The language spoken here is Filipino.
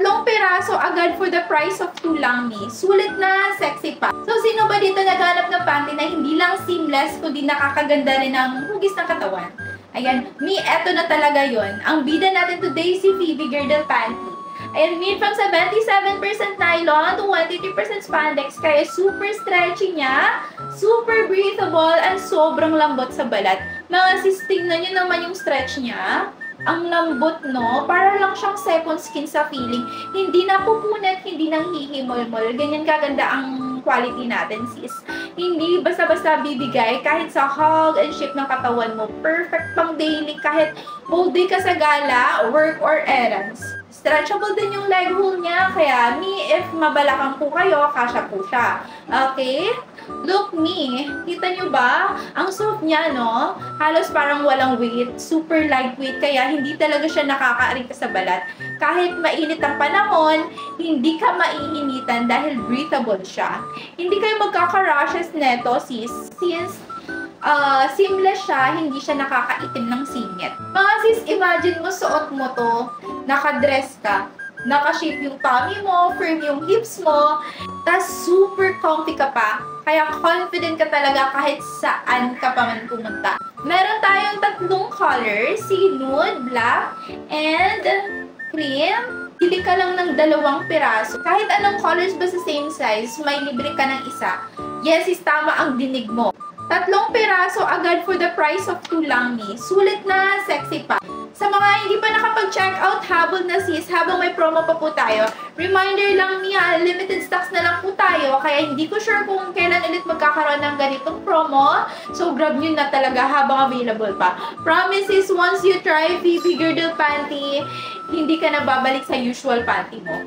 Tatlong piraso agad for the price of 2 lang, mi. Sulit na, sexy pa. So, sino ba dito naghanap ng panty na hindi lang seamless, kundi nakakaganda rin ng hugis ng katawan? Ayan, mi, eto na talaga yon. Ang bida natin today si Phoebe Girdle Panty. Ayan, made from 77% nylon to 23% spandex, kaya super stretchy niya, super breathable, and sobrang lambot sa balat. Mga sis, tingnan nyo naman yung stretch niya. Ang lambot, no? Para lang siyang second skin sa feeling. Hindi napupunat, hindi nang hihimol-mol. Ganyan kaganda ang quality natin, sis. Hindi basta-basta bibigay kahit sa hug and shape ng katawan mo. Perfect pang daily kahit whole day ka sa gala, work, or errands. Stretchable din yung leg hole niya, kaya me, if mabalakang po kayo, kasya po siya. Okay? Look me, kita nyo ba? Ang soft niya, no? Halos parang walang weight, super lightweight, kaya hindi talaga siya nakakaarita sa balat. Kahit mainit ang panahon, hindi ka maiinitan dahil breathable siya. Hindi kayo magkaka-rashes neto, sis, since seamless siya, hindi siya nakakaitim ng singit. Mga sis, imagine mo suot mo to, nakadress ka, naka-shape yung tummy mo, firm yung hips mo, tas super comfy ka pa, kaya confident ka talaga kahit saan ka pa man pumunta. Meron tayong tatlong colors, si nude, black, and cream. Pili ka lang ng 2 piraso. Kahit anong colors ba sa same size, may libre ka ng isa. Yes, is tama ang dinig mo. 3 piraso agad for the price of 2 lang, mi. Sulit na, sexy pa. Sa mga hindi pa nakapag-check out, habol na sis, habang may promo pa po tayo. Reminder lang niya, limited stocks na lang po tayo, kaya hindi ko sure kung kailan ulit magkakaroon ng ganitong promo. So, grab nyo na talaga habang available pa. Promise is, once you try Phoebe Girdle Panty, hindi ka na babalik sa usual panty mo.